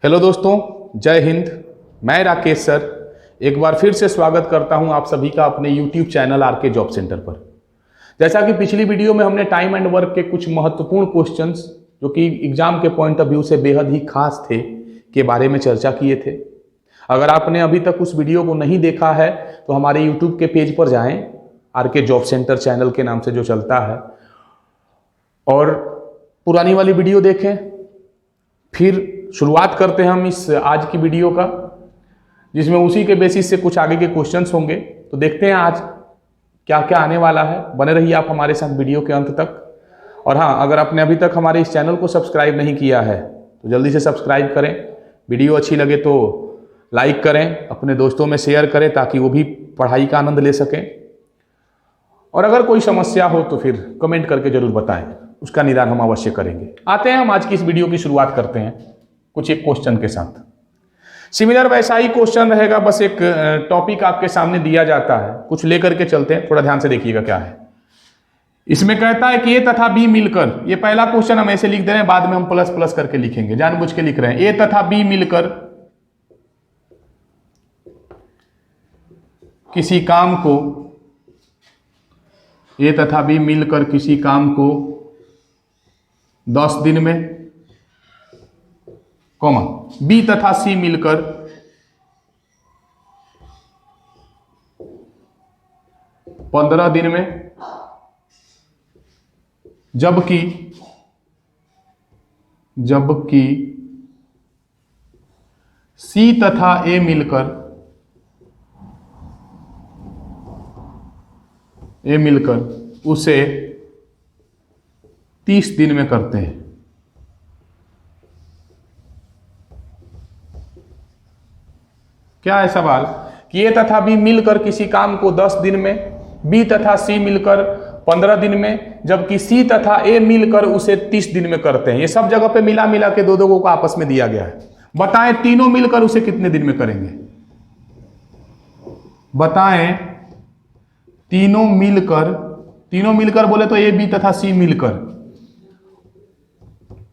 Hello दोस्तों, जय हिंद। मैं राकेश सर एक बार फिर से स्वागत करता हूं आप सभी का अपने YouTube channel RK job centre पर। जैसा कि पिछली वीडियो में हमने टाइम एंड वर्क के कुछ महत्वपूर्ण क्वेश्चंस जो कि एग्जाम के पॉइंट ऑफ व्यू से बेहद ही खास थे के बारे में चर्चा किए थे। अगर आपने अभी तक उस वीडियो को नहीं देखा है तो हमारे यूट्यूब के पेज पर जाएं, आरके जॉब सेंटर चैनल के नाम से जो चलता है, और पुरानी वाली वीडियो देखें। फिर शुरुआत करते हैं हम इस आज की वीडियो का, जिसमें उसी के बेसिस से कुछ आगे के क्वेश्चंस होंगे। तो देखते हैं आज क्या क्या आने वाला है। बने रहिए आप हमारे साथ वीडियो के अंत तक। और हाँ, अगर आपने अभी तक हमारे इस चैनल को सब्सक्राइब नहीं किया है तो जल्दी से सब्सक्राइब करें। वीडियो अच्छी लगे तो लाइक करें, अपने दोस्तों में शेयर करें ताकि वो भी पढ़ाई का आनंद ले सकें। और अगर कोई समस्या हो तो फिर कमेंट करके जरूर बताएं, उसका निदान हम अवश्य करेंगे। आते हैं हम आज की इस वीडियो की शुरुआत करते हैं कुछ एक क्वेश्चन के साथ। सिमिलर वैसा ही क्वेश्चन रहेगा, बस एक टॉपिक आपके सामने दिया जाता है, कुछ लेकर के चलते हैं। थोड़ा ध्यान से देखिएगा क्या है। इसमें कहता है कि ए तथा बी मिलकर, ये पहला क्वेश्चन हम ऐसे लिख दे रहे हैं, बाद में हम प्लस प्लस करके लिखेंगे, जानबूझ के लिख रहे हैं। ए तथा बी मिलकर किसी काम को, ए तथा बी मिलकर किसी काम को 10 दिन में, कॉमा, बी तथा सी मिलकर 15 दिन में, जबकि सी तथा ए मिलकर उसे 30 दिन में करते हैं। क्या है सवाल कि ए तथा बी मिलकर किसी काम को 10 दिन में, बी तथा सी मिलकर 15 दिन में, जबकि सी तथा ए मिलकर उसे 30 दिन में करते हैं। ये सब जगह पे मिला मिला के दो को आपस में दिया गया है। बताएं तीनों मिलकर उसे कितने दिन में करेंगे। बताएं तीनों मिलकर बोले तो ए बी तथा सी मिलकर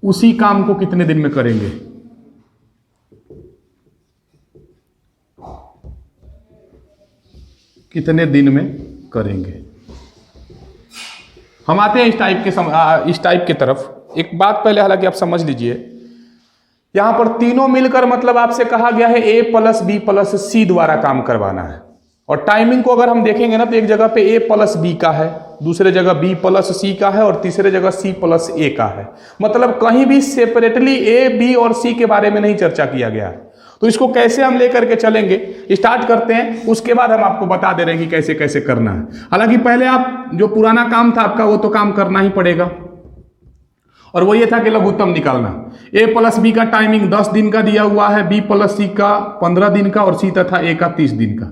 उसी काम को कितने दिन में करेंगे। कितने दिन में करेंगे। हम आते हैं इस टाइप के तरफ। एक बात पहले हालांकि आप समझ लीजिए, यहां पर तीनों मिलकर मतलब आपसे कहा गया है ए प्लस बी प्लस सी द्वारा काम करवाना है। और टाइमिंग को अगर हम देखेंगे ना तो एक जगह पे ए प्लस बी का है, दूसरे जगह बी प्लस सी का है, और तीसरे जगह सी प्लस ए का है। मतलब कहीं भी सेपरेटली ए बी और सी के बारे में नहीं चर्चा किया गया है। तो इसको कैसे हम लेकर के चलेंगे, स्टार्ट करते हैं, उसके बाद हम आपको बता दे रहे हैं कि कैसे कैसे करना है। हालांकि पहले आप जो पुराना काम था आपका वो तो काम करना ही पड़ेगा, और वो ये था कि लघुत्तम निकालना। ए प्लस बी का टाइमिंग 10 दिन का दिया हुआ है, बी प्लस सी का 15 दिन का, और सी तथा ए का 30 दिन का।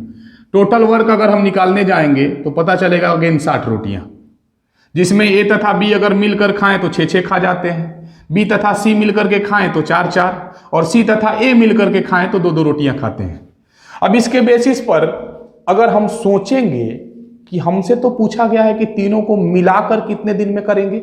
टोटल वर्क अगर हम निकालने जाएंगे तो पता चलेगा अगेन 60 रोटियां, जिसमें ए तथा बी अगर मिलकर खाएं तो 6-6 खा जाते हैं, बी तथा सी मिलकर के खाएं तो 4-4, और सी तथा ए मिलकर के खाएं तो 2-2 रोटियां खाते हैं। अब इसके बेसिस पर अगर हम सोचेंगे कि हमसे तो पूछा गया है कि तीनों को मिलाकर कितने दिन में करेंगे,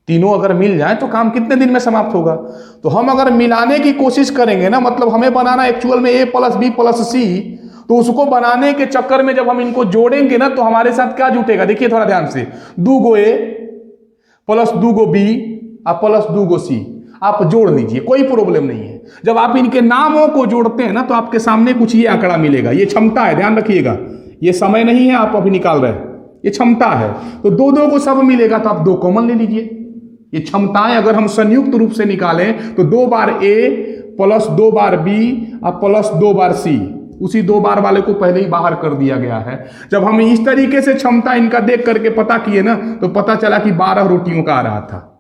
तीनों अगर मिल जाए तो काम कितने दिन में समाप्त होगा। तो हम अगर मिलाने की कोशिश करेंगे ना, मतलब हमें बनाना एक्चुअल में ए प्लस बी प्लस सी, तो उसको बनाने के चक्कर में जब हम इनको जोड़ेंगे ना तो हमारे साथ क्या जुटेगा। देखिए थोड़ा ध्यान से, 2 ए प्लस 2 बी और प्लस 2 सी आप जोड़ लीजिए, कोई प्रॉब्लम नहीं है। जब आप इनके नामों को जोड़ते हैं ना तो आपके सामने कुछ ये आंकड़ा मिलेगा। ये क्षमता है, ध्यान रखिएगा, ये समय नहीं है आप अभी निकाल रहे हैं, ये क्षमता है। तो 2 को सब मिलेगा तो आप 2 कॉमन ले लीजिए। ये क्षमताएं अगर हम संयुक्त रूप से निकालें तो 2 बार ए प्लस 2 बार बी और प्लस 2 बार सी, उसी 2 बार वाले को पहले ही बाहर कर दिया गया है। जब हम इस तरीके से क्षमता इनका देख करके पता किए ना तो पता चला कि 12 रोटियों का आ रहा था।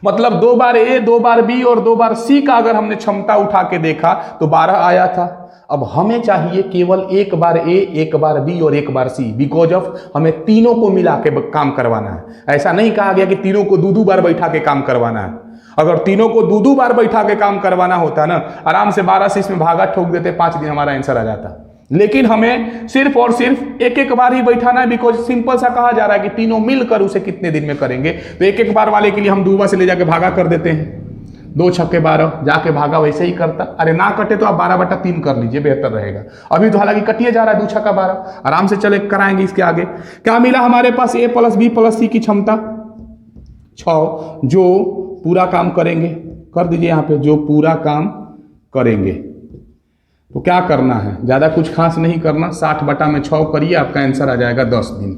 मतलब 2 बार ए 2 बार बी और 2 बार सी का अगर हमने क्षमता उठा के देखा तो 12 आया था। अब हमें चाहिए केवल 1 बार ए 1 बार बी और 1 बार सी, बिकॉज ऑफ हमें तीनों को मिला के काम करवाना है। ऐसा नहीं कहा गया कि तीनों को 2-2 बार बैठा के काम करवाना है। अगर तीनों को 2-2 बार बैठा के काम करवाना होता ना, आराम से 12 से इसमें भागा ठोक देते, 5 दिन हमारा आंसर आ जाता। लेकिन हमें सिर्फ और सिर्फ एक एक बार ही बैठाना है, बिकॉज सिंपल सा कहा जा रहा है कि तीनों मिलकर उसे कितने दिन में करेंगे। तो एक एक बार वाले के लिए हम दूबा से ले जाके भागा कर देते हैं। 2 छक्के 12, जाके भागा वैसे ही करता। अरे ना कटे तो आप 12/3 कर लीजिए, बेहतर रहेगा। अभी तो हालांकि कटिए जा रहा है 2 छक्का 12, आराम से चले कराएंगे इसके आगे। क्या मिला हमारे पास, a + b + c की क्षमता 6, जो पूरा काम करेंगे। कर दीजिए यहाँ पे, जो पूरा काम करेंगे। तो क्या करना है, ज़्यादा कुछ खास नहीं करना, 60/6 करिए, आपका आंसर आ जाएगा 10 दिन।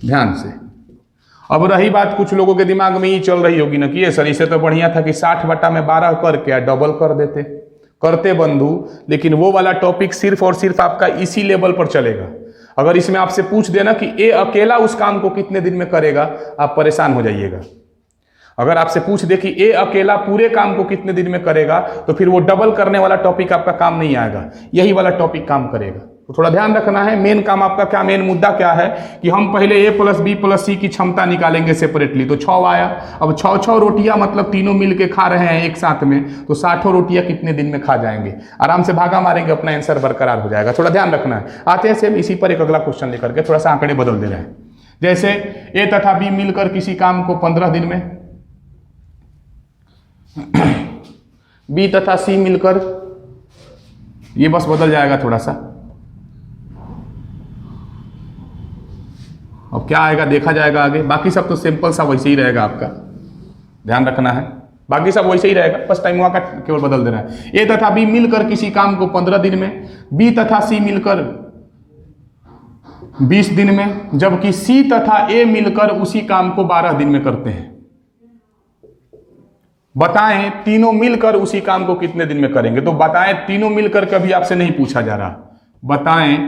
ध्यान से। अब रही बात, कुछ लोगों के दिमाग में ये चल रही होगी ना कि ये सर इससे तो बढ़िया था कि 60/12 करके डबल कर देते। करते बंधु, लेकिन वो वाला टॉपिक सिर्फ और सिर्फ आपका इसी लेवल पर चलेगा। अगर इसमें आपसे पूछ देना कि ए अकेला उस काम को कितने दिन में करेगा, आप परेशान हो जाइएगा। अगर आपसे पूछ दे कि ए अकेला पूरे काम को कितने दिन में करेगा, तो फिर वो डबल करने वाला टॉपिक आपका काम नहीं आएगा, यही वाला टॉपिक काम करेगा। तो थोड़ा ध्यान रखना है। मेन काम आपका क्या, मेन मुद्दा क्या है कि हम पहले a + b + c की क्षमता निकालेंगे सेपरेटली। तो 6 आया। अब 6 रोटियां मतलब तीनों मिल के खा रहे हैं एक साथ में, तो 60 रोटियां कितने दिन में खा जाएंगे। आराम से भागा मारेंगे, अपना आंसर बरकरार हो जाएगा। थोड़ा ध्यान रखना है। आते हैं सेम इसी पर एक अगला क्वेश्चन लेकर के, थोड़ा सा आंकड़े बदल दे रहे हैं। जैसे a तथा b मिलकर किसी काम को 15 दिन में, b तथा c मिलकर, ये बस बदल जाएगा थोड़ा सा। अब क्या आएगा देखा जाएगा आगे, बाकी सब तो सिंपल सा वैसे ही रहेगा आपका, ध्यान रखना है। बाकी सब वैसे ही रहेगा, बस टाइम वहां का केवल बदल देना है। ए तथा बी मिलकर किसी काम को 15 दिन में, बी तथा सी मिलकर 20 दिन में, जबकि सी तथा ए मिलकर उसी काम को 12 दिन में करते हैं। बताएं तीनों मिलकर उसी काम को कितने दिन में करेंगे। तो बताएं तीनों मिलकर कभी आपसे नहीं पूछा जा रहा। बताएं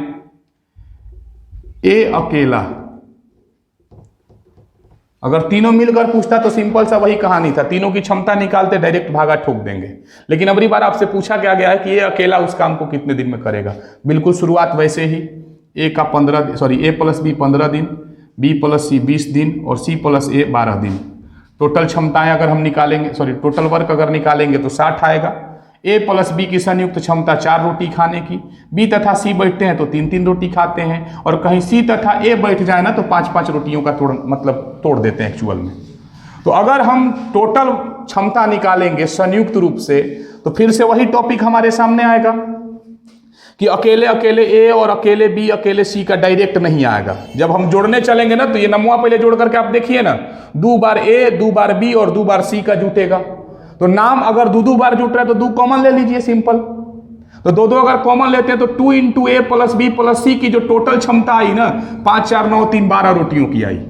ए अकेला, अगर तीनों मिलकर पूछता तो सिंपल सा वही कहानी था, तीनों की क्षमता निकालते, डायरेक्ट भागा ठोक देंगे। लेकिन अगली बार आपसे पूछा क्या गया है कि ये अकेला उस काम को कितने दिन में करेगा। बिल्कुल शुरुआत वैसे ही, a + b 15 दिन, b + c 20 दिन और c + a 12 दिन। टोटल क्षमताएं अगर हम निकालेंगे, टोटल वर्क अगर निकालेंगे तो 60 आएगा। a + b की संयुक्त क्षमता 4 रोटी खाने की, b तथा c बैठते हैं तो 3-3 रोटी खाते हैं, और कहीं c तथा a बैठ जाए ना तो 5-5 रोटियों का तोड़ देते हैं एक्चुअल में। तो अगर हम टोटल क्षमता निकालेंगे संयुक्त रूप से, तो फिर से वही टॉपिक हमारे सामने आएगा कि अकेले अकेले ए और अकेले बी अकेले सी का डायरेक्ट नहीं आएगा। जब हम जोड़ने चलेंगे ना, तो ये नमूना पहले जोड़ करके आप देखिए ना, 2 बार ए, 2 बार बी और 2 बार सी का जुटेगा। तो नाम अगर 2 बार जुट रहा है तो 2 कॉमन ले लीजिए, सिंपल। तो 2 अगर कॉमन लेते हैं तो 2 × a + b + c की जो टोटल क्षमता आई ना, 5 4 9 3 12 रोटियों की आई।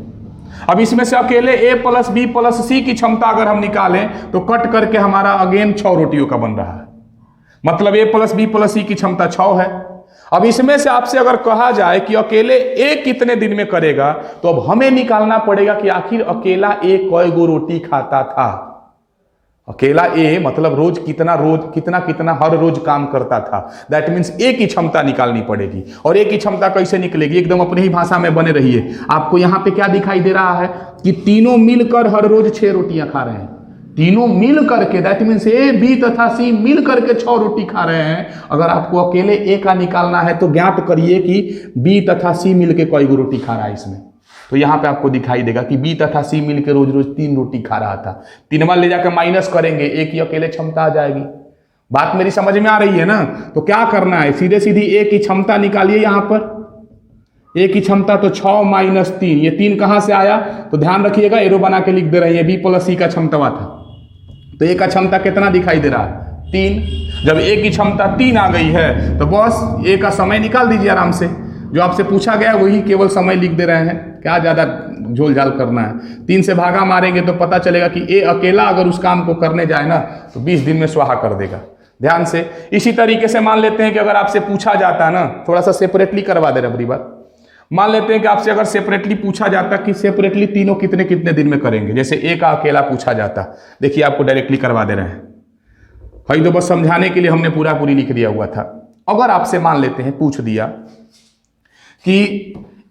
अब इसमें से अकेले a + b + c की क्षमता अगर हम निकालें तो कट करके हमारा अगेन 6 रोटियों का बन रहा है, मतलब a + b + c की क्षमता 6 है। अब इसमें से आपसे अगर कहा जाए कि अकेले a कितने दिन में करेगा, तो अब हमें निकालना पड़ेगा कि आखिर अकेला a कई गो रोटी खाता था। अकेला ए मतलब रोज कितना हर रोज काम करता था। दैट मीन्स ए की क्षमता निकालनी पड़ेगी। और ए की क्षमता कैसे निकलेगी, एकदम अपनी ही भाषा में बने रहिए। आपको यहां पे क्या दिखाई दे रहा है कि तीनों मिलकर हर रोज 6 रोटियां खा रहे हैं। तीनों मिल करके, दैट मीन्स ए बी तथा सी मिल करके 6 रोटी खा रहे हैं। अगर आपको अकेले ए का निकालना है तो ज्ञात करिए कि बी तथा सी मिलके कई गो रोटी खा रहा है इसमें। तो यहां पे आपको दिखाई देगा कि बी तथा सी मिलकर रोज रोज 3 रोटी खा रहा था। 3वां ले जाकर माइनस करेंगे, ए की अकेले क्षमता आ जाएगी। बात मेरी समझ में आ रही है ना। तो क्या करना है, सीधे सीधी ए की क्षमता निकालिए। यहां पर ए की क्षमता तो 6 - 3, ये 3 कहां से आया, तो ध्यान रखिएगा, एरो बना के लिख दे रहे हैं। बी + सी का क्षमता था, तो ए का क्षमता कितना दिखाई दे रहा है, 3। जब ए की क्षमता 3 आ गई है तो बस ए का समय निकाल दीजिए आराम से। जो आपसे पूछा गया वही केवल समय लिख दे रहे हैं, क्या ज़्यादा झोल झाल करना है। 3 से भागा मारेंगे तो पता चलेगा कि ए अकेला अगर उस काम को करने जाए ना तो 20 दिन में स्वाहा कर देगा। ध्यान से। इसी तरीके से मान लेते हैं कि अगर आपसे पूछा जाता है ना, थोड़ा सा सेपरेटली करवा दे रहे बार, मान लेते हैं कि आपसे अगर सेपरेटली पूछा जाता कि सेपरेटली तीनों कितने कितने दिन में करेंगे, जैसे ए का अकेला पूछा जाता। देखिए आपको डायरेक्टली करवा दे रहे हैं, भाई तो बस समझाने के लिए हमने पूरी लिख दिया हुआ था। अगर आपसे मान लेते हैं पूछ दिया कि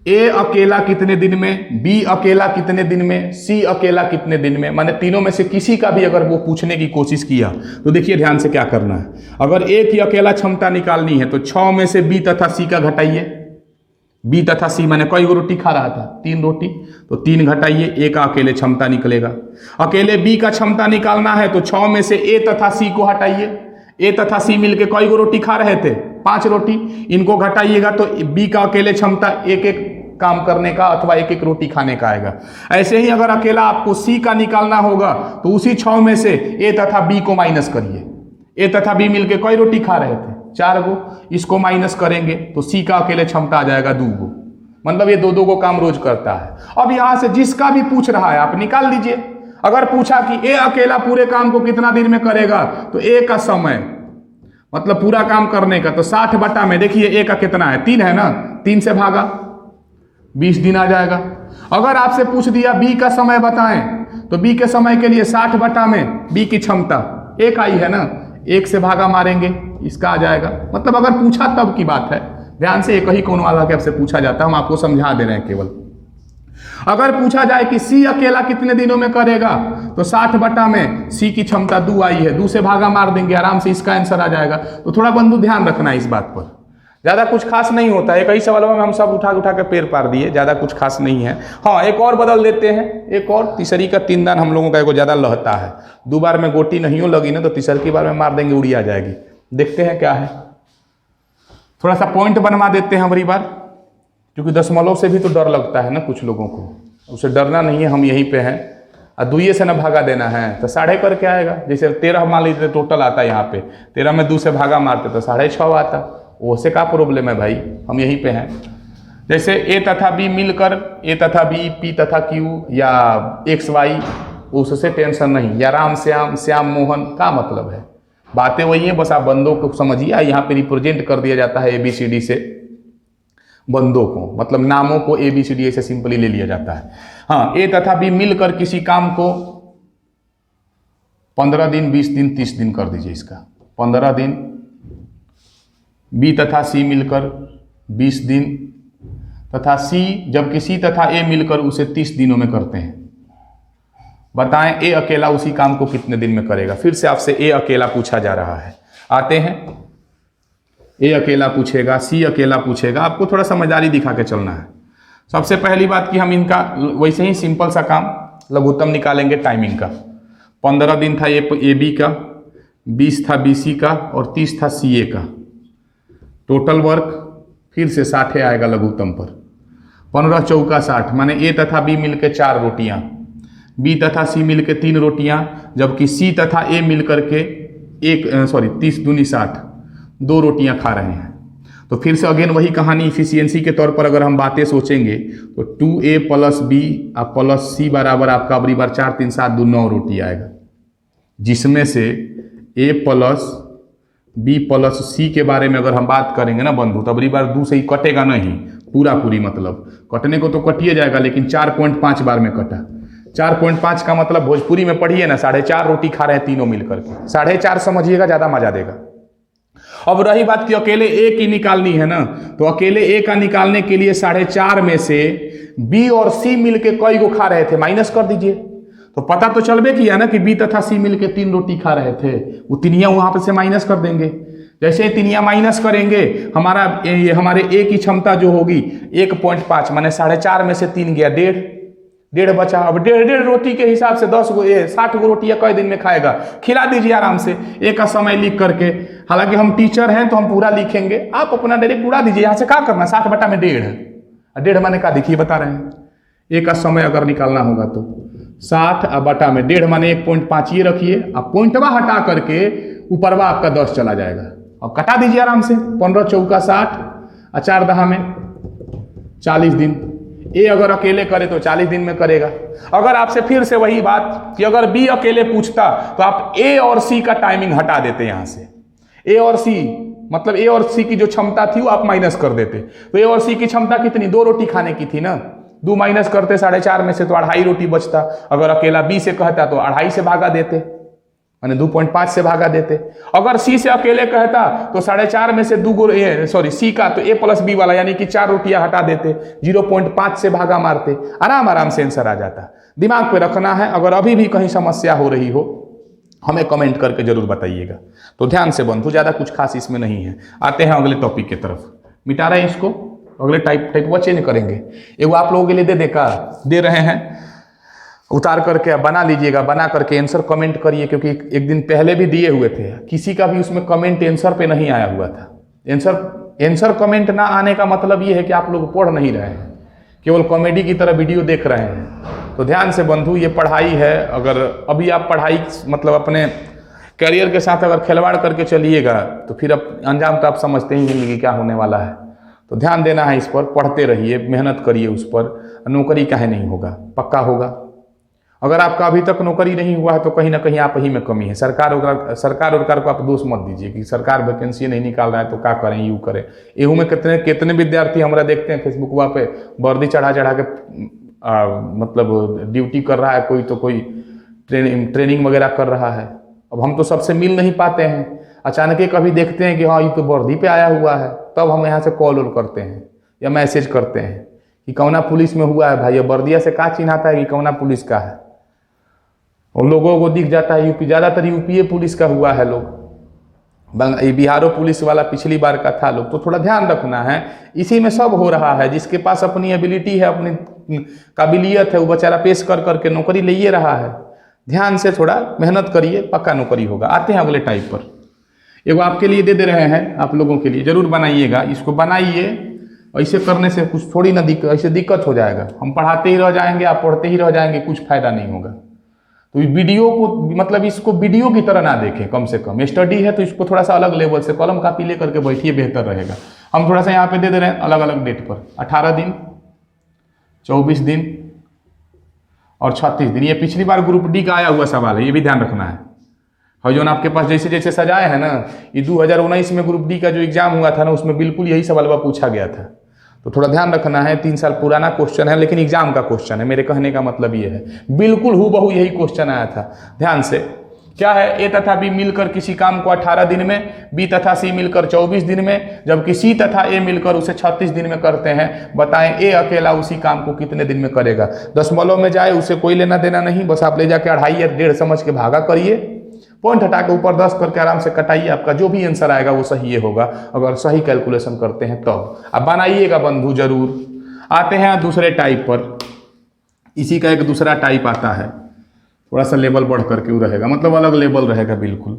ए अकेला कितने दिन में, बी अकेला कितने दिन में, सी अकेला कितने दिन में, माने तीनों में से किसी का भी अगर वो पूछने की कोशिश किया तो देखिए ध्यान से क्या करना है। अगर ए की अकेला क्षमता निकालनी है तो 6 में से बी तथा सी का घटाइए, बी तथा सी मैंने कई गो रोटी खा रहा था, 3 रोटी, तो 3 घटाइए, ए का अकेले क्षमता निकलेगा। अकेले बी का क्षमता निकालना है तो 6 में से ए तथा सी को हटाइए। ए तथा सी मिलके कई गो रोटी खा रहे थे, 5 रोटी, इनको घटाइएगा तो बी का अकेले क्षमता एक एक काम करने का अथवा एक एक रोटी खाने का आएगा। ऐसे ही अगर अकेला आपको सी का निकालना होगा तो उसी 6 में से ए तथा बी को माइनस करिए। ए तथा बी मिलके कई रोटी खा रहे थे, 4 गो, इसको माइनस करेंगे तो सी का अकेले क्षमता आ जाएगा 2 गो। मतलब ये 2-2 गो काम रोज करता है। अब यहां से जिसका भी पूछ रहा है आप निकाल लीजिए। अगर पूछा कि ए अकेला पूरे काम को कितना दिन में करेगा, तो ए का समय मतलब पूरा काम करने का तो 60 बटा में, देखिए ए का कितना है, 3 है ना, 3 से भागा 20 दिन आ जाएगा। अगर आपसे पूछ दिया बी का समय बताएं, तो बी के समय के लिए 60 बटा में बी की क्षमता 1 आई है ना, 1 से भागा मारेंगे, इसका आ जाएगा। मतलब अगर पूछा तब की बात है, ध्यान से एक ही कौन वाला के आपसे पूछा जाता है, हम आपको समझा दे रहे हैं केवल। अगर पूछा जाए कि सी अकेला कितने दिनों में करेगा, तो 60 बटा में सी की क्षमता 2 आई है, 2 से भागा मार देंगे, आराम से इसका आंसर आ जाएगा। तो थोड़ा बंधु ध्यान रखना है इस बात पर, ज़्यादा कुछ खास नहीं होता है। एक ही सवालों में हम सब उठा के पेड़ पार दिए, ज़्यादा कुछ खास नहीं है। हाँ, एक और बदल देते हैं, एक और, तीसरी का 3 दान हम लोगों का एगो ज़्यादा लहता है, 2 बार में गोटी नहीं लगी ना तो तीसरी बार में मार देंगे, उड़ी आ जाएगी। देखते हैं क्या है, थोड़ा सा पॉइंट बनवा देते हैं हमारी बार, क्योंकि दशमलव से भी तो डर लगता है ना कुछ लोगों को, उसे डरना नहीं है, हम यहीं पे हैं। और 2 से ना भागा देना है तो 6.5 करके आएगा। जैसे 13 मान लीजिए टोटल आता है यहाँ पे, 13 में 2 से भागा मारते तो 6.5 आता, उससे क्या प्रॉब्लम है भाई, हम यहीं पे हैं। जैसे ए तथा बी मिलकर, ए तथा बी, पी तथा क्यू या एक्स वाई, उससे टेंशन नहीं, या राम श्याम, श्याम मोहन, का मतलब है, बातें वही हैं, बस आप बंदों को समझिए। यहाँ पे रिप्रेजेंट कर दिया जाता है ABCD से बंदों को, मतलब नामों को ABCD ऐसे सिंपली ले लिया जाता है। हाँ, ए तथा बी मिलकर किसी काम को 15 दिन, 20 दिन, 30 दिन कर दीजिए। इसका 15 दिन, बी तथा सी मिलकर 20 दिन, तथा सी जबकि सी तथा ए मिलकर उसे 30 दिनों में करते हैं। बताएं ए अकेला उसी काम को कितने दिन में करेगा। फिर से आपसे ए अकेला पूछा जा रहा है, आते हैं, ए अकेला पूछेगा, सी अकेला पूछेगा, आपको थोड़ा समझदारी दिखा के चलना है। सबसे पहली बात कि हम इनका वैसे ही सिंपल सा काम लघुत्तम निकालेंगे टाइमिंग का। 15 दिन था ए बी का, 20 था BC का और 30 था CA का। टोटल वर्क फिर से 60 आएगा लघुत्तम पर, 15 चौका 60, माने ए तथा बी मिलकर 4 रोटियां, बी तथा सी मिलकर 3 रोटियां, जबकि सी तथा ए मिलकर के 30 दूनी 60, 2 रोटियां खा रहे हैं। तो फिर से अगेन वही कहानी, इफिशियंसी के तौर पर अगर हम बातें सोचेंगे तो 2A + B + C बराबर आपका अबरी बार 4 3 7 2 9 रोटी आएगा, जिसमें से A + B + C के बारे में अगर हम बात करेंगे ना बंधु, तो अबरी बार 2 से ही कटेगा नहीं, पूरी मतलब कटने को तो कटिए जाएगा, लेकिन 4.5 बार में कटा। 4.5 का मतलब भोजपुरी में पढ़िए ना, 4.5 रोटी खा रहे हैं तीनों मिलकर के, 4.5 समझिएगा, ज़्यादा मजा देगा। अब रही बात कि अकेले ए की निकालनी है ना, तो अकेले ए का निकालने के लिए 4.5 में से बी और सी मिलके कई गो खा रहे थे, माइनस कर दीजिए, तो पता तो चलबे किया ना कि बी तथा सी मिलके 3 रोटी खा रहे थे, वो तिनियां वहां पर से माइनस कर देंगे। जैसे तिनियां माइनस करेंगे, हमारे ए की क्षमता जो होगी 1.5, माने 4.5 में से 3 गया, 1.5 बचा। अब 1.5 रोटी के हिसाब से 60 गो रोटियां कई दिन में खाएगा, खिला दीजिए आराम से, ए का समय लिख करके। हालांकि हम टीचर हैं तो हम पूरा लिखेंगे, आप अपना डायरेक्ट उड़ा दीजिए। यहाँ से क्या करना, 60 बटा में 1.5 माने का देखिए बता रहे हैं, ए का समय अगर निकालना होगा तो 60 बटा में 1.5 माने 1.5 ये रखिए, अब पॉइंटवा हटा करके ऊपरवा आपका 10 चला जाएगा। अब कटा दीजिए आराम से, 15 चौका 60 और 4 दहा में 40 दिन। ए अगर अकेले करे तो 40 दिन में करेगा। अगर आपसे फिर से वही बात कि अगर बी अकेले पूछता तो आप ए और सी का टाइमिंग हटा देते, यहां से ए और सी मतलब ए और सी की जो क्षमता थी वो आप माइनस कर देते। तो ए और सी की क्षमता कितनी, 2 रोटी खाने की थी ना, 2 माइनस करते 4.5 में से तो 2.5 रोटी बचता। अगर अकेला बी से कहता तो 2.5 से भागा देते, माने 2.5 से भागा देते। अगर सी से अकेले कहता तो 4.5 में से सी का तो A + B वाला यानी कि 4 रोटियां हटा देते, 0.5 से भागा मारते, आराम से आंसर आ जाता। दिमाग पे रखना है। अगर अभी भी कहीं समस्या हो रही हो हमें कमेंट करके जरूर बताइएगा। तो ध्यान से बंधु, ज़्यादा कुछ खास इसमें नहीं है। आते हैं अगले टॉपिक की तरफ, मिटा रहे हैं इसको अगले टाइप वो चेंज करेंगे। एगो आप लोगों के लिए दे रहे हैं, उतार करके बना लीजिएगा, बना करके आंसर कमेंट करिए, क्योंकि एक दिन पहले भी दिए हुए थे, किसी का भी उसमें कमेंट आंसर पे नहीं आया हुआ था। आंसर कमेंट ना आने का मतलब ये है कि आप लोग पढ़ नहीं रहे हैं, केवल कॉमेडी की तरह वीडियो देख रहे हैं। तो ध्यान से बंधु, ये पढ़ाई है, अगर अभी आप पढ़ाई मतलब अपने करियर के साथ अगर खिलवाड़ करके चलिएगा तो फिर अब अंजाम तो आप समझते ही जिंदगी क्या होने वाला है। तो ध्यान देना है इस पर, पढ़ते रहिए, मेहनत करिए उस पर, नौकरी काहे नहीं होगा, पक्का होगा। अगर आपका अभी तक नौकरी नहीं हुआ है तो कहीं ना कहीं आप ही में कमी है। सरकार को आप दोष मत दीजिए कि सरकार वैकेंसी नहीं निकाल रहा है तो क्या करें, यूँ करें। एहू में कितने विद्यार्थी हमारा देखते हैं फेसबुक पे वर्दी चढ़ा के मतलब ड्यूटी कर रहा है, कोई तो कोई ट्रेनिंग वगैरह कर रहा है। अब हम तो सबसे मिल नहीं पाते हैं, अचानक ही कभी देखते हैं कि हाँ ये तो वर्दी पे आया हुआ है, तब हम यहाँ से कॉल करते हैं या मैसेज करते हैं कि कौना पुलिस में हुआ है भाई। ये वर्दिया से क्या चिन्हाता है कि कौना पुलिस का है, और लोगों को दिख जाता है यूपी, ज़्यादातर यूपीए पुलिस का हुआ है लोग, बिहारो पुलिस वाला पिछली बार का था लोग। तो थोड़ा ध्यान रखना है, इसी में सब हो रहा है। जिसके पास अपनी एबिलिटी है, अपनी काबिलियत है, वो बेचारा पेश कर करके नौकरी ले रहा है। ध्यान से थोड़ा मेहनत करिए, पक्का नौकरी होगा। आते हैं अगले टाइप पर, एगो आपके लिए दे रहे हैं, आप लोगों के लिए जरूर बनाइएगा, इसको बनाइए। ऐसे करने से कुछ थोड़ी ना ऐसे दिक्कत हो जाएगा, हम पढ़ाते ही रह जाएंगे, आप पढ़ते ही रह जाएंगे, कुछ फायदा नहीं होगा। तो वीडियो को मतलब इसको वीडियो की तरह ना देखें, कम से कम स्टडी है तो इसको थोड़ा सा अलग लेवल से कलम कापी ले करके बैठिए, बेहतर रहेगा। हम थोड़ा सा यहाँ पे दे रहे हैं अलग अलग डेट पर, 18 दिन, 24 दिन और 36 दिन। ये पिछली बार ग्रुप डी का आया हुआ सवाल है, ये भी ध्यान रखना है। और जो आपके पास जैसे जैसे सजाए हैं ना, ये 2019 में ग्रुप डी का जो एग्जाम हुआ था ना, उसमें बिल्कुल यही सवाल पूछा गया था। तो थोड़ा ध्यान रखना है, 3 साल पुराना क्वेश्चन है लेकिन एग्जाम का क्वेश्चन है। मेरे कहने का मतलब ये है, बिल्कुल हूबहू यही क्वेश्चन आया था। ध्यान से, क्या है, ए तथा बी मिलकर किसी काम को 18 दिन में, बी तथा सी मिलकर 24 दिन में, जबकि सी तथा ए मिलकर उसे 36 दिन में करते हैं। बताएं ए अकेला उसी काम को कितने दिन में करेगा। दशमलव में जाए उसे कोई लेना देना नहीं, बस आप ले जाके 2.5 या 1.5 समझ के भागा करिए, पॉइंट हटा के ऊपर 10 करके आराम से कटाइए, आपका जो भी आंसर आएगा वो सही होगा, अगर सही कैलकुलेशन करते हैं तब। आप बनाइएगा बंधु जरूर। आते हैं दूसरे टाइप पर, इसी का एक दूसरा टाइप आता है, थोड़ा सा लेवल बढ़ करके वो रहेगा, मतलब अलग लेवल रहेगा बिल्कुल।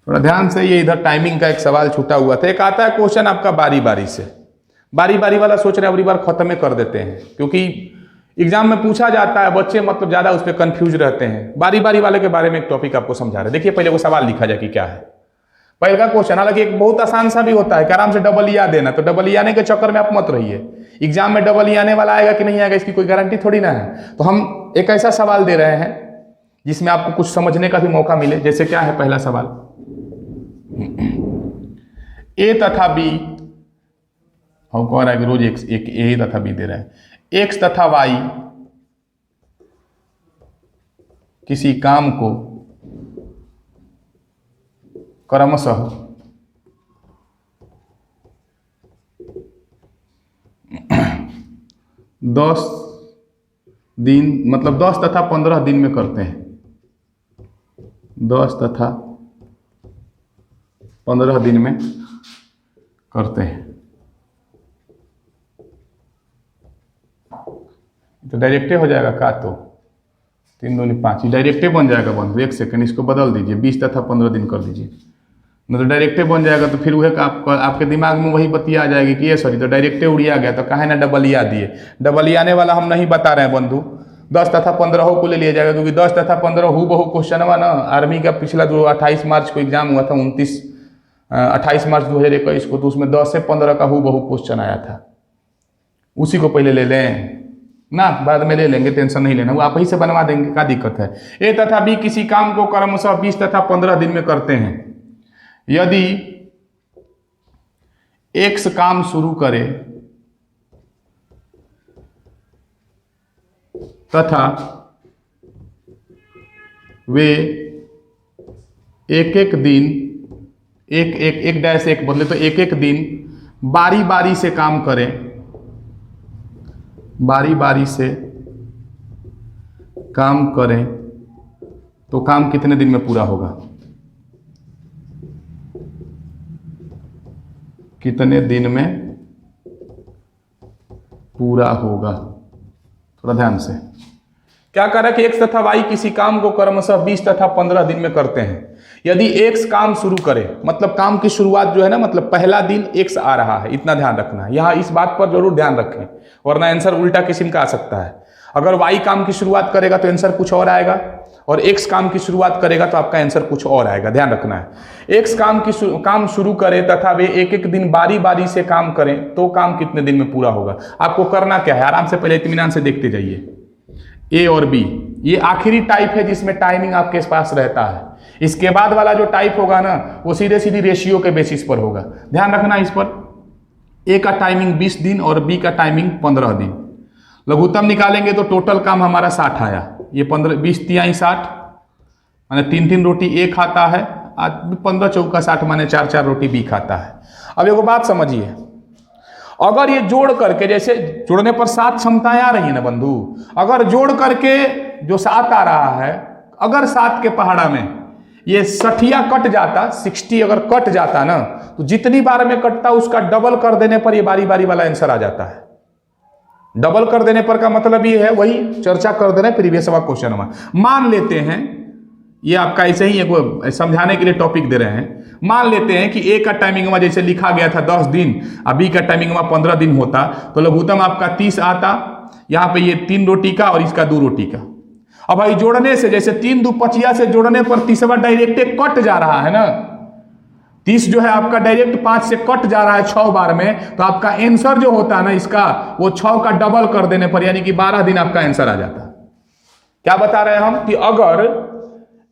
थोड़ा ध्यान से, ये इधर टाइमिंग का एक सवाल छूटा हुआ था। एक आता है क्वेश्चन आपका बारी बारी से, बारी बारी वाला सोच रहे हैं अगली बार खत्म कर देते हैं, क्योंकि एग्जाम में पूछा जाता है, बच्चे मतलब ज़्यादा उस पर कन्फ्यूज रहते हैं। बारी बारी वाले के बारे में एक टॉपिक आपको समझा रहे। देखिए पहले वो सवाल लिखा जाए कि क्या है। पहले का क्वेश्चन हालांकि एक बहुत आसान सा भी होता है कि आराम से डबल या देना, तो डबल आने के चक्कर में आप मत रहिए। एग्जाम में डबल आने वाला आएगा कि नहीं आएगा इसकी कोई गारंटी थोड़ी ना है। तो हम एक ऐसा सवाल दे रहे हैं जिसमें आपको कुछ समझने का भी मौका मिले। जैसे क्या है पहला सवाल, ए तथा बी, हम कह रहा है कि रोज एक ए तथा बी दे रहे हैं। एक्स तथा वाई किसी काम को क्रमशः 10 दिन, मतलब 10 तथा 15 दिन में करते हैं। 10 तथा 15 दिन में करते हैं। तो डायरेक्टे हो जाएगा का, तो 3 दूनी 5 डायरेक्टे बन जाएगा बंधु। 1 सेकंड इसको बदल दीजिए, 20 तथा 15 दिन कर दीजिए, न तो डायरेक्टे बन जाएगा। तो फिर वह आपके दिमाग में वही बतिया आ जाएगी कि ये सॉरी तो डायरेक्टे उड़िया गया, तो काहे ना डबलिया दिए। डबलियाने वाला हम नहीं बता रहे हैं बंधु, 10 तथा 15 को ले लिया जाएगा, क्योंकि 10 तथा 15 हूबहू क्वेश्चन हुआ ना। आर्मी का पिछला जो 28 मार्च को एग्जाम हुआ था, 28 मार्च 2021 को, तो उसमें 10 से 15 का हूबहू क्वेश्चन आया था। उसी को पहले ले लें ना, बाद में ले लेंगे, टेंशन नहीं लेना, वो आप ही से बनवा देंगे, क्या दिक्कत है। ए तथा बी किसी काम को क्रमशः 20 तथा 15 दिन में करते हैं। यदि एक्स काम शुरू करे तथा वे एक एक दिन, एक डैश एक बदले तो एक एक दिन बारी बारी से काम करें, बारी बारी से काम करें, तो काम कितने दिन में पूरा होगा। कितने दिन में पूरा होगा। थोड़ा ध्यान से क्या करा कि x तथा y किसी काम को क्रमशः 20 तथा 15 दिन में करते हैं। यदि x काम शुरू करे, मतलब काम की शुरुआत जो है ना, मतलब पहला दिन x आ रहा है, इतना ध्यान रखना है। यहाँ इस बात पर जरूर ध्यान रखें, वरना आंसर उल्टा किस्म का आ सकता है। अगर y काम की शुरुआत करेगा तो आंसर कुछ और आएगा, और x काम की शुरुआत करेगा तो आपका आंसर कुछ और आएगा। ध्यान रखना है। x काम शुरू करे तथा वे एक एक दिन बारी बारी से काम करें तो काम कितने दिन में पूरा होगा। आपको करना क्या है, आराम से पहले इत्मीनान से देखते जाइए। ए और बी ये आखिरी टाइप है जिसमें टाइमिंग आपके पास रहता है। इसके बाद वाला जो टाइप होगा ना, वो सीधे सीधी रेशियो के बेसिस पर होगा। ध्यान रखना इस पर। ए का टाइमिंग 20 दिन और बी का टाइमिंग 15 दिन। लघुत्तम निकालेंगे तो टोटल काम हमारा 60 आया। ये 20 तिहाई 60 माने 3-3 रोटी ए खाता है, 15 चौका 60 माने 4-4 रोटी बी खाता है। अब एगो बात समझिए, अगर ये जोड़ करके, जैसे जोड़ने पर 7 क्षमताएं आ रही है ना बंधु, अगर जोड़ करके जो 7 आ रहा है, अगर 7 के पहाड़ा में ये 60 कट जाता, 60 अगर कट जाता ना, तो जितनी बार में कटता उसका डबल कर देने पर ये बारी बारी वाला आंसर आ जाता है। डबल कर देने पर का मतलब ये है, वही चर्चा कर दे रहे प्रीवियस क्वेश्चन में। मान लेते हैं, ये आपका ऐसे ही एक समझाने के लिए टॉपिक दे रहे हैं। मान लेते हैं कि ए का टाइमिंग में जैसे लिखा गया था 10 दिन, और बी का टाइमिंग में 15 दिन होता, तो लघुत्तम आपका 30 आता। यहाँ पे ये 3 रोटी का और इसका 2 रोटी का। अब भाई जोड़ने से, जैसे 3 2 25 से जोड़ने पर 30वां डायरेक्ट कट जा रहा है ना, 30 जो है आपका डायरेक्ट 5 से कट जा रहा है 6 बार में, तो आपका आंसर जो होता है ना इसका, वो 6 का डबल कर देने पर यानी कि 12 दिन आपका आंसर आ जाता। क्या बता रहे हैं हम कि अगर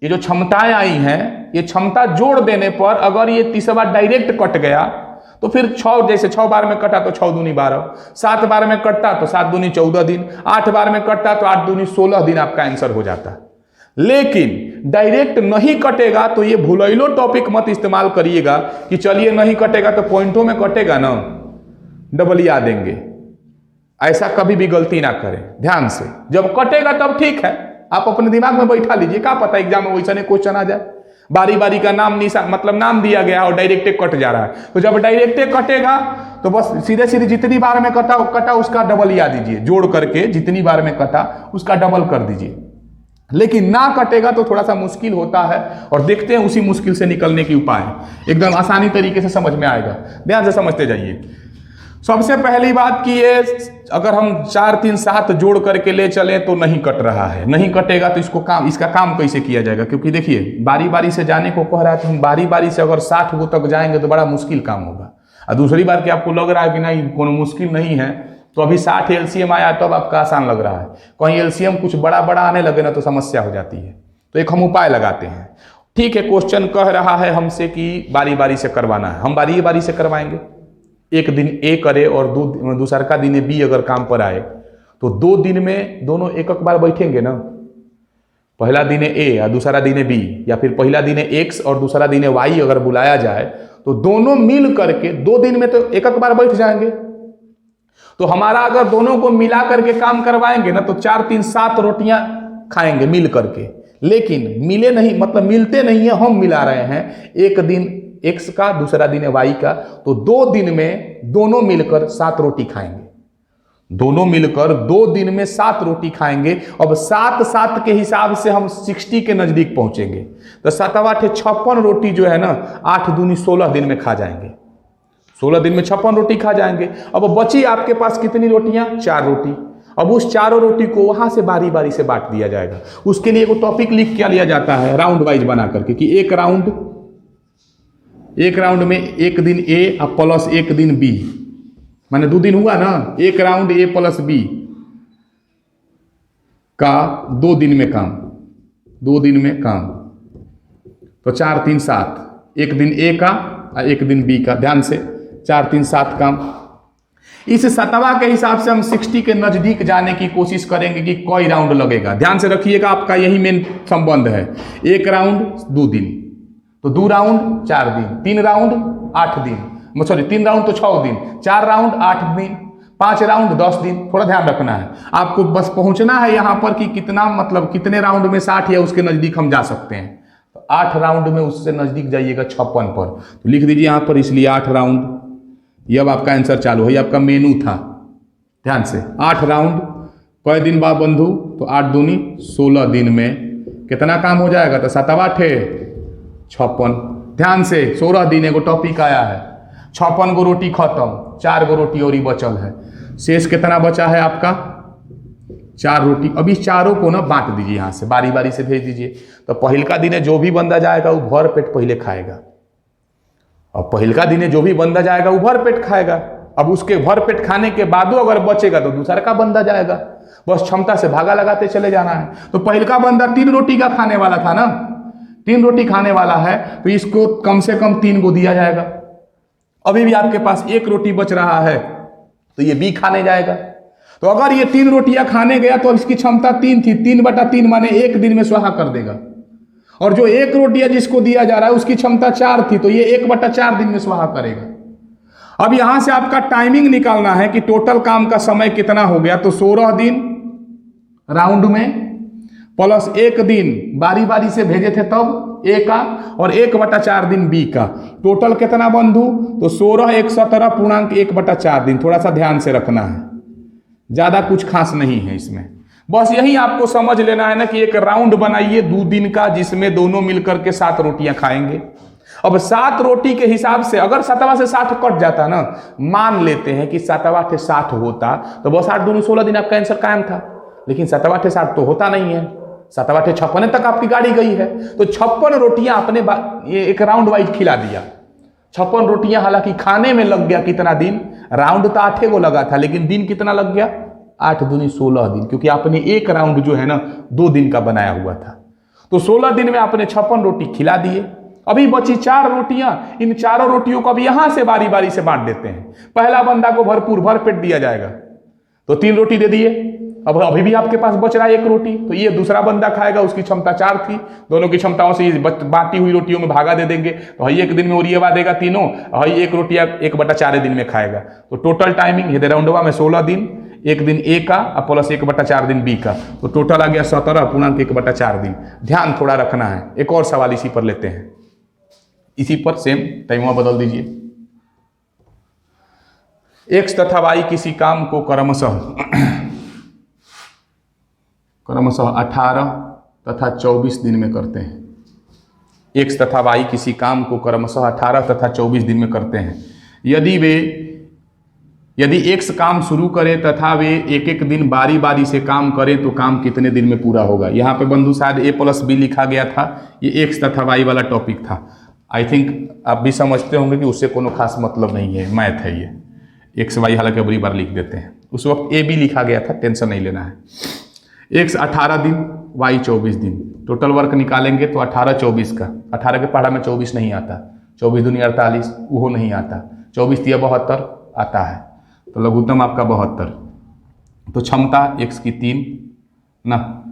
ये जो क्षमताएं आई हैं, ये क्षमता जोड़ देने पर अगर ये 30वां डायरेक्ट कट गया तो फिर 6, जैसे 6 बार में कटा तो 6 दूनी 12, 7 बार में कटता तो 7 दूनी 14 दिन, 8 बार में कटता तो 8 दूनी 16 दिन आपका आंसर हो जाता। लेकिन डायरेक्ट नहीं कटेगा तो ये भूलैलो टॉपिक मत इस्तेमाल करिएगा कि चलिए नहीं कटेगा तो पॉइंटों में कटेगा ना, डबलिया देंगे। ऐसा कभी भी गलती ना करें। ध्यान से, जब कटेगा तब ठीक है, आप अपने दिमाग में बैठा लीजिए, क्या पता एग्जाम में वैसा नहीं क्वेश्चन आ जाए। बारी बारी का नाम निशान, मतलब नाम दिया गया और डायरेक्टे कट जा रहा है, तो जब डायरेक्टे कटेगा तो बस सीधे सीधे जितनी बार में कटा उसका डबल या दीजिए, जोड़ करके जितनी बार में कटा उसका डबल कर दीजिए। लेकिन ना कटेगा तो थोड़ा सा मुश्किल होता है, और देखते हैं उसी मुश्किल से निकलने की उपाय। एकदम आसानी तरीके से समझ में आएगा, ध्यान से समझते जाइए। सबसे पहली बात कि ये अगर हम 4 3 7 जोड़ करके ले चले तो नहीं कट रहा है, नहीं कटेगा तो इसका काम कैसे किया जाएगा। क्योंकि देखिए बारी बारी से जाने को कह रहा है, तो हम बारी बारी से अगर 60 गो तक जाएंगे तो बड़ा मुश्किल काम होगा। और दूसरी बात कि आपको लग रहा है कि नहीं कोनो मुश्किल नहीं है, तो अभी 60 एलसीएम आया तो अब आपका आसान लग रहा है। कहीं एलसीएम कुछ बड़ा बड़ा आने लगे ना तो समस्या हो जाती है। तो एक हम उपाय लगाते हैं। ठीक है, क्वेश्चन कह रहा है हमसे कि बारी बारी से करवाना है, हम बारी बारी से करवाएंगे। एक दिन ए करे और दूसरा का दिन बी अगर काम पर आए तो 2 दिन में दोनों एक बार बैठेंगे ना। पहला दिन ए और दूसरा दिन बी, या फिर पहला दिन एक्स और दूसरा दिन वाई अगर बुलाया जाए तो दोनों मिल करके 2 दिन में तो एक बार बैठ जाएंगे। तो हमारा अगर दोनों को मिला करके काम करवाएंगे ना तो 4 3 7 रोटियां खाएंगे मिल करके। लेकिन मिले नहीं, मतलब मिलते नहीं है, हम मिला रहे हैं। एक दिन एक्स का, दूसरा दिन वाई का, तो 2 दिन में दोनों मिलकर 7 रोटी खाएंगे। दोनों मिलकर 2 दिन में 7 रोटी खाएंगे। अब 7 7 के हिसाब से हम 60 के नजदीक पहुंचेंगे, तो 7 8 56 रोटी जो है ना, 8 दूनी 16 दिन में खा जाएंगे। 16 दिन में 56 रोटी खा जाएंगे। अब बची आपके पास कितनी रोटियां? 4 रोटी। अब उस चारों रोटी को वहां से बारी बारी से बांट दिया जाएगा। उसके लिए एक टॉपिक लिख क्या लिया जाता है, राउंड वाइज बना करके, कि एक राउंड में एक दिन ए और प्लस एक दिन बी, माने 2 दिन हुआ ना, एक राउंड ए प्लस बी का 2 दिन में काम, 2 दिन में काम। तो 4 3 7, एक दिन ए का और एक दिन बी का। ध्यान से, 4 3 7 काम। इस 7वां के हिसाब से हम 60 के नजदीक जाने की कोशिश करेंगे कि कोई राउंड लगेगा। ध्यान से रखिएगा, आपका यही मेन संबंध है। एक राउंड 2 दिन, तो 2 राउंड 4 दिन, 3 राउंड 8 दिन, सॉरी 3 राउंड तो 6 दिन, 4 राउंड 8 दिन, 5 राउंड 10 दिन। थोड़ा ध्यान रखना है आपको, बस पहुंचना है यहाँ पर कि कितना, मतलब कितने राउंड में 60 या उसके नजदीक हम जा सकते हैं। तो 8 राउंड में उससे नजदीक जाइएगा 56 पर, तो लिख दीजिए यहाँ पर, इसलिए 8 राउंड ये अब आपका आंसर चालू है, ये आपका मेनू था। ध्यान से 8 राउंड कई दिन बाद बंधु, तो 8 दूनी 16 दिन में कितना काम हो जाएगा, तो 7 8 56। ध्यान से 16 दिन एगो टॉपिक आया है, 56 गो रोटी खत्म, 4 गो रोटी और ही बचल है, शेष कितना बचा है आपका 4 रोटी। अभी चारों को ना बांट दीजिए, यहाँ से बारी बारी से भेज दीजिए। तो पहिलका दिन जो भी बंदा जाएगा वो भर पेट पहले खाएगा, और पहिलका दिन जो भी बंदा जाएगा वो भर पेट खाएगा। अब उसके भर पेट खाने के बादो अगर बचेगा तो दूसरा का बंदा जाएगा, बस क्षमता से भागा लगाते चले जाना है। तो पहिलका बंदा 3 रोटी का खाने वाला था ना, 3 रोटी खाने वाला है, तो इसको कम से कम 3 को दिया जाएगा। अभी भी आपके पास 1 रोटी बच रहा है, तो ये बी खाने जाएगा। तो अगर ये 3 रोटियां खाने गया तो इसकी क्षमता 3 थी, 3/3 माने 1 दिन में स्वाहा कर देगा। और जो 1 रोटियां जिसको दिया जा रहा है उसकी क्षमता 4 थी, तो ये 1/4 दिन में स्वाहा करेगा। अब यहां से आपका टाइमिंग निकालना है कि टोटल काम का समय कितना हो गया। तो 16 दिन राउंड में प्लस 1 दिन बारी बारी से भेजे थे तब ए का, और 1/4 दिन बी का, टोटल कितना बंधु, तो 16 1 17 पूर्णांक 1/4 दिन। थोड़ा सा ध्यान से रखना है, ज्यादा कुछ खास नहीं है इसमें, बस यही आपको समझ लेना है ना कि एक राउंड बनाइए 2 दिन का, जिसमें दोनों मिलकर के 7 रोटियां खाएंगे। अब 7 रोटी के हिसाब से अगर 7वां से 60 कट जाता ना, मान लेते हैं कि 7वां से 60 होता, तो बस 8 दूनी 16 दिन आपका आंसर कायम था। लेकिन 7वां से 60 तो होता नहीं है, 7वां से 56 तक आपकी गाड़ी गई है। तो 56 रोटियां आपने ये एक राउंड वाइज खिला दिया। 56 रोटियां, हालांकि खाने में लग गया कितना दिन, राउंड तो 8 को लगा था, लेकिन दिन कितना लग गया, 8 दूनी 16 दिन, क्योंकि आपने एक राउंड जो है ना 2 दिन का बनाया हुआ था। तो 16 दिन में आपने 56 रोटी खिला दिए। अभी बची 4 रोटियां, इन चारों रोटियों को अब यहां से बारी बारी से बांट देते हैं। पहला बंदा को भरपूर भर पेट दिया जाएगा, तो 3 रोटी दे दिए। अब अभी भी आपके पास बच रहा है 1 रोटी, तो ये दूसरा बंदा खाएगा, उसकी क्षमता 4 थी, दोनों की क्षमताओं से बांटी हुई रोटियों में भागा दे देंगे। तो हई 1 दिन में ओरिएवा देगा तीनों, हई 1 रोटी 1/4 दिन में खाएगा। तो टोटल टाइमिंग ये राउंडवा में 16 दिन, 1 दिन ए का और प्लस 1/4 दिन बी का, तो टोटल आ गया 17 पूर्णांक 1/4 दिन। ध्यान थोड़ा रखना है। एक और सवाल इसी पर लेते हैं, इसी पर सेम टाइम बदल दीजिए। एक्स तथा वाई किसी काम को क्रमशः 18 तथा 24 दिन में करते हैं। एक्स तथा वाई किसी काम को क्रमशः 18 तथा 24 दिन में करते हैं। यदि एक्स काम शुरू करे तथा वे एक एक दिन बारी बारी से काम करें तो काम कितने दिन में पूरा होगा। यहाँ पे बंधु शायद ए प्लस बी लिखा गया था, ये एक्स तथा वाई वाला टॉपिक था। आई थिंक आप भी समझते होंगे कि उससे कोनो खास मतलब नहीं है, मैथ है ये। एक्स वाई हालांकि अगली बार लिख देते हैं, उस वक्त ए बी लिखा गया था, टेंशन नहीं लेना है। एक्स 18 दिन, वाई 24 दिन, टोटल वर्क निकालेंगे तो 18 24 का, 18 के पहाड़ा में 24 नहीं आता, 24 दूनी 48 वो नहीं आता, 24 तिया 72 आता है, तो लघुत्तम आपका 72। तो क्षमता एक्स की 3 ना,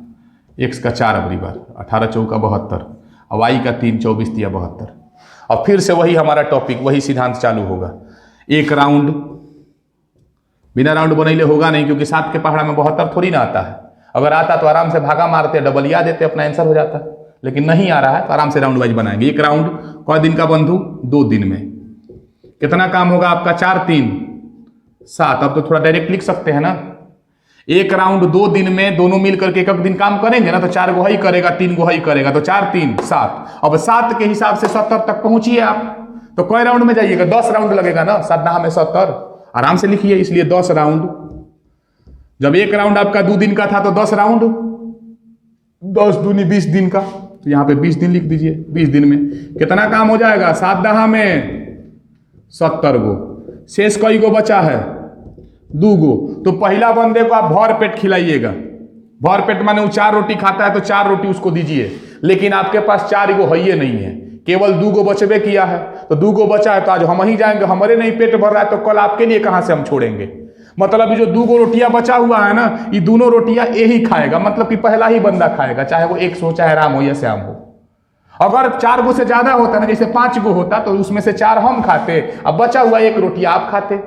एक्स का 4 अगली बार, 18 चौका 72, और वाई का 3 24 तिया 72। और फिर से वही हमारा टॉपिक, वही सिद्धांत चालू होगा। एक राउंड बिना राउंड बनैले होगा नहीं, क्योंकि 7 के पहाड़ा में 72 थोड़ी ना आता है। अगर आता तो आराम से भागा मारते, डबलिया देते, अपना आंसर हो जाता, लेकिन नहीं आ रहा है तो आराम से राउंड वाइज बनाएंगे। एक राउंड क दिन का बंधु, 2 दिन में कितना काम होगा आपका, 4 3 7। अब तो थोड़ा डायरेक्ट लिख सकते हैं ना, एक राउंड 2 दिन में दोनों मिलकर के एक दिन काम करेंगे ना, तो 4 गो ही करेगा, 3 गो ही करेगा, तो 4 3 7। अब 7 के हिसाब से 70 तक पहुंचिए आप, तो कई राउंड में जाइएगा, 10 राउंड लगेगा ना, 7 में 70, आराम से लिखिए। इसलिए 10 राउंड, जब एक राउंड आपका 2 दिन का था तो 10 राउंड, 10 दूनी 20 दिन का, तो यहाँ पे 20 दिन लिख दीजिए। 20 दिन में कितना काम हो जाएगा, 7 दहा में 70 गो, शेष कई गो बचा है, 2 गो। तो पहला बंदे को आप भर पेट खिलाइएगा, भर पेट माने वो 4 रोटी खाता है तो 4 रोटी उसको दीजिए, लेकिन आपके पास 4 गो है ही नहीं है, केवल 2 गो बचबे किया है, तो 2 गो बचा है, तो आज हम ही जाएंगे, हमारे नहीं पेट भर रहा है तो कल आपके लिए कहां से हम छोड़ेंगे। मतलब ये जो 2 गो रोटियां बचा हुआ है ना, ये दोनों रोटियां ये ही खाएगा, मतलब कि पहला ही बंदा खाएगा, चाहे वो एक्स हो, चाहे राम हो या श्याम हो। अगर 4 गो से ज्यादा होता ना, जैसे 5 गो होता, तो उसमें से 4 हम खाते, अब बचा हुआ 1 रोटी आप खाते।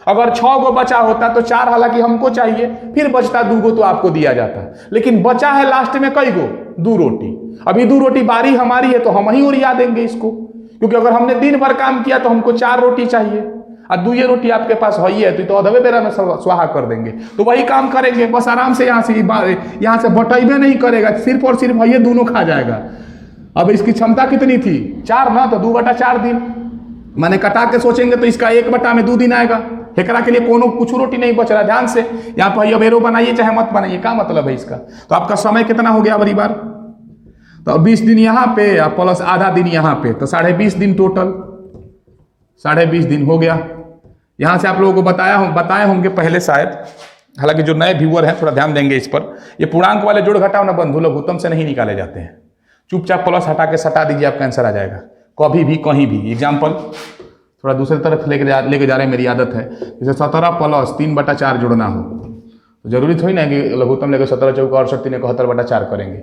अगर 6 गो बचा होता तो 4 हालांकि हमको चाहिए, फिर बचता 2 गो तो आपको दिया जाता, लेकिन बचा है लास्ट में कई गो, 2 रोटी। अभी 2 रोटी बारी हमारी है तो हम ही ओरिया देंगे इसको, क्योंकि अगर हमने दिन भर काम किया तो हमको 4 रोटी चाहिए। और 2 रोटी आपके पास है ही है तो अधवे बेरा में स्वाहा कर देंगे, तो वही काम करेंगे बस आराम से यहाँ से बटेबे नहीं करेगा, सिर्फ और सिर्फ ये दोनों खा जाएगा। अब इसकी क्षमता कितनी थी 4 ना, तो 2/4 दिन माने कटा के सोचेंगे तो इसका 1/2 दिन आएगा। हेकरा के लिए कोनो कुछ रोटी नहीं बच रहा, ध्यान से यहाँ पर अबेरो बनाइए चाहे मत बनाइए, क्या मतलब है इसका। तो आपका समय कितना हो गया बड़ी बार, तो 20 दिन यहाँ पे प्लस आधा दिन यहाँ पे, तो 20.5 दिन टोटल, 20.5 दिन हो गया। यहाँ से आप लोगों को बताए होंगे पहले शायद, हालांकि जो नए व्यूअर हैं थोड़ा ध्यान देंगे इस पर। ये पूर्णांक वाले जोड़ घटाव ना बंधु लघुत्तम से नहीं निकाले जाते हैं, चुपचाप प्लस हटा के सटा दीजिए, आपका आंसर आ जाएगा कभी भी कहीं भी। एग्जाम्पल थोड़ा दूसरे तरफ लेके जा रहे हैं, मेरी आदत है। जैसे 17 प्लस 3/4 जोड़ना हो तो जरूरी थोड़ी ना कि लघुत्तम लेकर 17 चौका 68 3 71/4 करेंगे,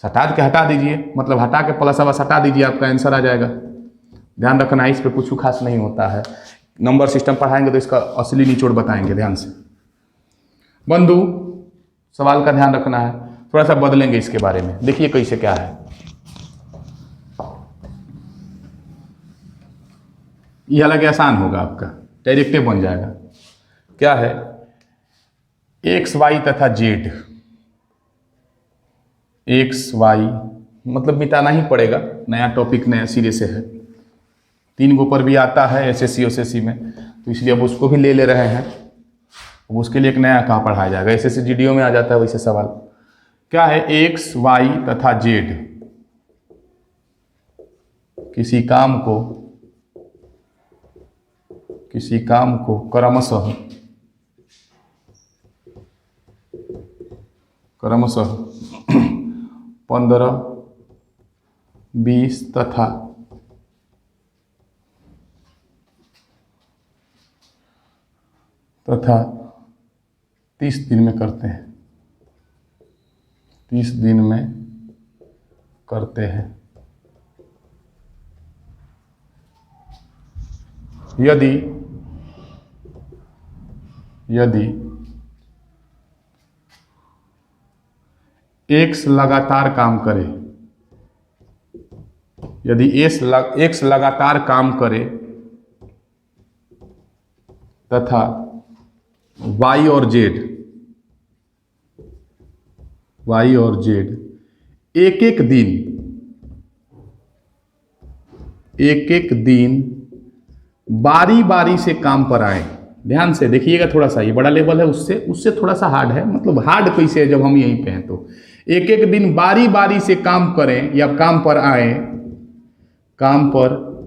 सटा के हटा दीजिए, मतलब हटा के प्लस अब सटा दीजिए, आपका आंसर आ जाएगा। ध्यान रखना इस पर कुछ खास नहीं होता है, नंबर सिस्टम पढ़ाएंगे तो इसका असली निचोड़ बताएंगे, ध्यान से। बंधु सवाल का ध्यान रखना है, थोड़ा सा बदलेंगे इसके बारे में, देखिए कैसे क्या है। ये हालांकि आसान होगा, आपका डायरेक्टिव बन जाएगा। क्या है, एक्स वाई तथा जेड, एक्स वाई मतलब मिटाना ही पड़ेगा, नया टॉपिक नया सिरे से है, 3 गो पर भी आता है एसएससी ओएसएससी में, तो इसलिए अब उसको भी ले रहे हैं। अब उसके लिए एक नया कहाँ पढ़ाया जाएगा, एसएससी जीडीओ में आ जाता है वैसे सवाल। क्या है, एक्स वाई तथा जेड किसी काम को क्रमशः 15, 20 तथा 30 दिन में करते हैं, 30 दिन में करते हैं। यदि एक्स लगातार काम करे, यदि एक्स लगातार काम करे तथा वाई और जेड एक एक दिन बारी बारी से काम पर आए। ध्यान से देखिएगा, थोड़ा सा ये बड़ा लेवल है, उससे थोड़ा सा हार्ड है, मतलब हार्ड कैसे है जब हम यहीं पे हैं। तो एक दिन बारी बारी से काम करें या काम पर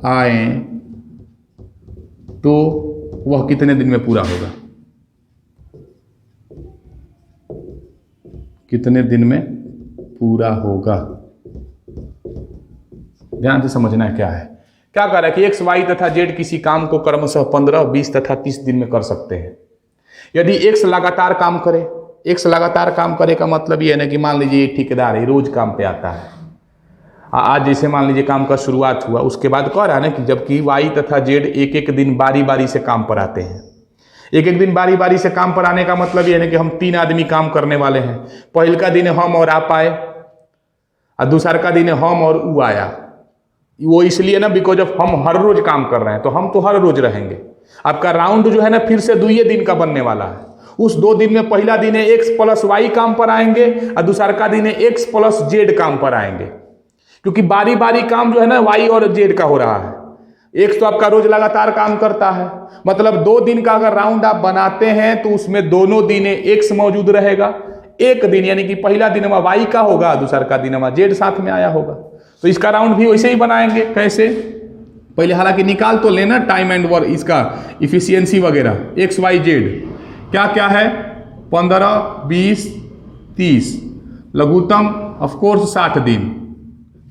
आए तो वह कितने दिन में पूरा होगा, कितने दिन में पूरा होगा। ध्यान से समझना है क्या है, क्या कह रहा है कि एक्स वाई तथा जेड किसी काम को क्रमशः 15, 20 तथा 30 दिन में कर सकते हैं। यदि एक्स लगातार काम करे का मतलब ये है ना कि मान लीजिए ये ठेकेदार है, रोज काम पे आता है, आज जैसे मान लीजिए काम का शुरुआत हुआ, उसके बाद कह रहा है ना कि जबकि वाई तथा जेड एक दिन बारी बारी से काम पर आते हैं। एक दिन बारी बारी से काम पर आने का मतलब ये है कि हम 3 आदमी काम करने वाले हैं। पहल का दिन हम और आप आए, और दूसरा का दिन हम और ऊ आया। वो इसलिए ना बिकॉज ऑफ हम हर रोज काम कर रहे हैं, तो हम तो हर रोज रहेंगे। आपका राउंड जो है ना फिर से 2 दिन का बनने वाला है। उस 2 दिन में पहला दिन है एक्स प्लस वाई काम पर आएंगे, और दूसरा का दिन है एक्स प्लस जेड काम पर आएंगे, क्योंकि बारी बारी काम जो है ना वाई और जेड का हो रहा है। एक्स तो आपका रोज लगातार काम करता है, मतलब 2 दिन का अगर राउंड आप बनाते हैं तो उसमें दोनों दिन एक्स मौजूद रहेगा। एक दिन यानी कि पहला दिन वाई का होगा, दूसरा का दिन जेड साथ में आया होगा। तो इसका राउंड भी वैसे ही बनाएंगे। कैसे, पहले हालांकि निकाल तो लेना टाइम एंड वर्क, इसका इफिशियंसी वगैरह। एक्स वाई जेड क्या क्या है, 15, 20, 30, लघुत्तम ऑफ कोर्स 60 दिन,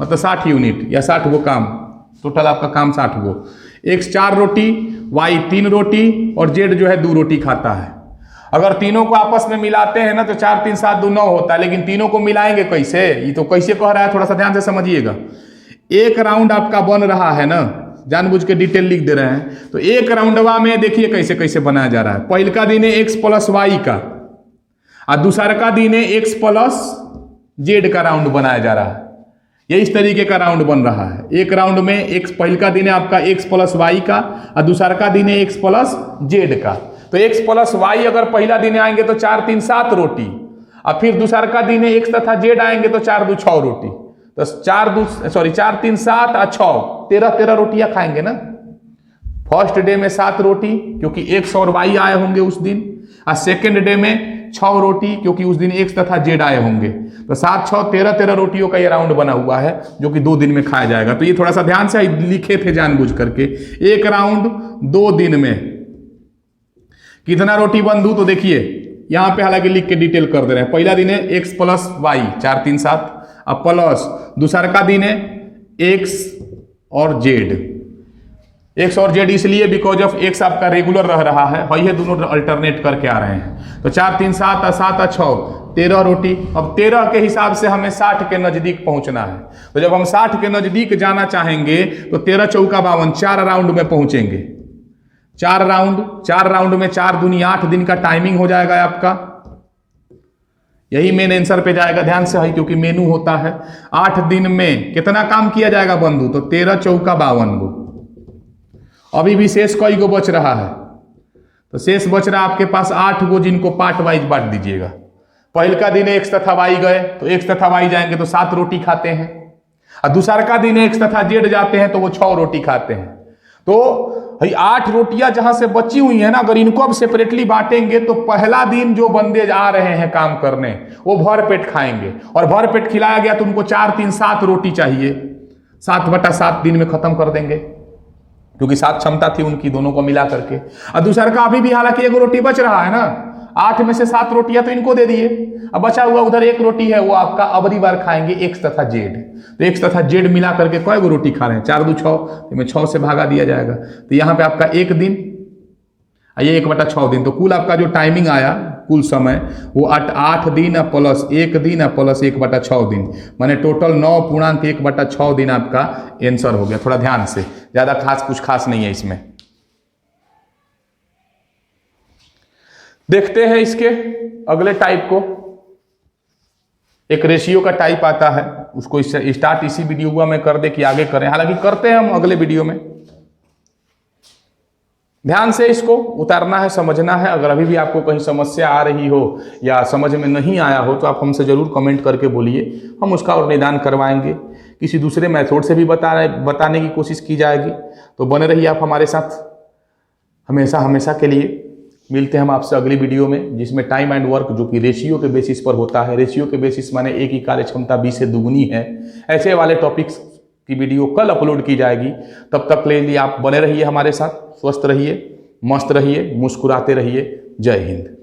मतलब 60 यूनिट या 60 गो काम, टोटल आपका काम 60 गो। एक्स 4 रोटी, वाई 3 रोटी और जेड जो है 2 रोटी खाता है। अगर तीनों को आपस में मिलाते हैं ना तो 4, 3, 7, 2, 9 होता है, लेकिन तीनों को मिलाएंगे कैसे, ये तो कैसे कह रहा है, थोड़ा सा ध्यान से समझिएगा। एक राउंड आपका बन रहा है ना, जानबूझ के डिटेल लिख दे रहे हैं, तो एक राउंडवा में देखिए कैसे कैसे बनाया जा रहा है। पहल का दिन है एक्स प्लस वाई का, और दूसरा का दिन है एक्स प्लस जेड का राउंड बनाया जा रहा है। ये इस तरीके का राउंड बन रहा है। एक राउंड में एक पहले का दिन है आपका x प्लस वाई का और दूसरा का दिन है x प्लस जेड का। तो x प्लस वाई अगर पहला दिन आएंगे तो 4 3 7 रोटी, और फिर दूसरा का दिन है x तथा जेड आएंगे तो 4 2 6 रोटी। तो 4 3 7 और 6 13 रोटियां खाएंगे ना। फर्स्ट डे में 7 रोटी क्योंकि x और y आए होंगे उस दिन, और सेकेंड डे में 6 रोटी क्योंकि उस दिन x तथा जेड आए होंगे। तो 7 6 13 रोटियों का ये राउंड बना हुआ है जो कि 2 दिन में खाया जाएगा। तो ये थोड़ा सा ध्यान से लिखे थे जानबूझ करके। एक राउंड 2 दिन में कितना रोटी बंधु, तो देखिए यहां पे हालांकि लिख के डिटेल कर दे रहे हैं। पहला दिन है x प्लस वाई 4 3 7, अब प्लस दूसरा का दिन है x और जेड। x और z इसलिए बिकॉज ऑफ x आपका रेगुलर रह रहा है, वही है दोनों अल्टरनेट करके आ रहे हैं। तो 4 3 7 और 7 और 6 13 रोटी। अब 13 के हिसाब से हमें 60 के नजदीक पहुंचना है। तो जब हम 60 के नजदीक जाना चाहेंगे तो 13 चौका 52 4 राउंड में पहुंचेंगे। 4 राउंड में 4 दूनी 8 दिन का टाइमिंग हो जाएगा आपका। यही मेन आंसर पे जाएगा, ध्यान से है क्योंकि मेनू होता है। 8 दिन में कितना काम किया जाएगा बंधु, तो 13 चौका 52 गो। अभी भी शेष कई गो बच रहा है, तो शेष बच रहा आपके पास 8 गो, जिनको पार्ट वाइज बांट दीजिएगा। पहल का दिन x तथा y गए तो x तथा y जाएंगे तो 7 रोटी खाते हैं, और दूसरा का दिन x तथा z जाते हैं तो वो 6 रोटी खाते हैं। तो 8 रोटियां जहां से बची हुई है ना, अगर इनको अब सेपरेटली बांटेंगे तो पहला दिन जो बंदे आ रहे हैं काम करने वो भर पेट खाएंगे, और भर पेट खिलाया गया तो उनको 4 3 7 रोटी चाहिए। 7/7 दिन में खत्म कर देंगे क्योंकि 7 क्षमता थी उनकी दोनों को मिला करके। और दूसरा का अभी भी हालांकि 1 रोटी बच रहा है ना, 8 में से 7 रोटियां तो इनको दे दिए, अब बचा हुआ उधर 1 रोटी है, वो आपका अबरी बार खाएंगे x तथा z। तो x तथा z मिला करके कई गो रोटी खा रहे हैं, 4 2 6, तो 6 से भागा दिया जाएगा। तो यहाँ पे आपका 1 दिन, ये 1/6 दिन, तो कुल आपका जो टाइमिंग आया कुल समय वो 8 दिन प्लस 1 दिन प्लस 1/6 दिन, माने टोटल 9.1/6 दिन आपका आंसर हो गया। थोड़ा ध्यान से, ज्यादा कुछ खास नहीं है इसमें। देखते हैं इसके अगले टाइप को। एक रेशियो का टाइप आता है, उसको स्टार्ट इसी वीडियो में कर दे कि आगे करें, हालांकि करते हैं हम अगले वीडियो में। ध्यान से इसको उतारना है, समझना है। अगर अभी भी आपको कहीं समस्या आ रही हो या समझ में नहीं आया हो तो आप हमसे जरूर कमेंट करके बोलिए, हम उसका और निदान करवाएंगे। किसी दूसरे मेथड से भी बताने की कोशिश की जाएगी। तो बने रहिए आप हमारे साथ हमेशा के लिए। मिलते हैं हम आपसे अगली वीडियो में, जिसमें टाइम एंड वर्क जो कि रेशियो के बेसिस पर होता है। रेशियो के बेसिस माने एक ही कार्य क्षमता 20 से दुगुनी है। ऐसे वाले टॉपिक्स की वीडियो कल अपलोड की जाएगी। तब तक के लिए आप बने रहिए हमारे साथ। स्वस्थ रहिए, मस्त रहिए, मुस्कुराते रहिए। जय हिंद।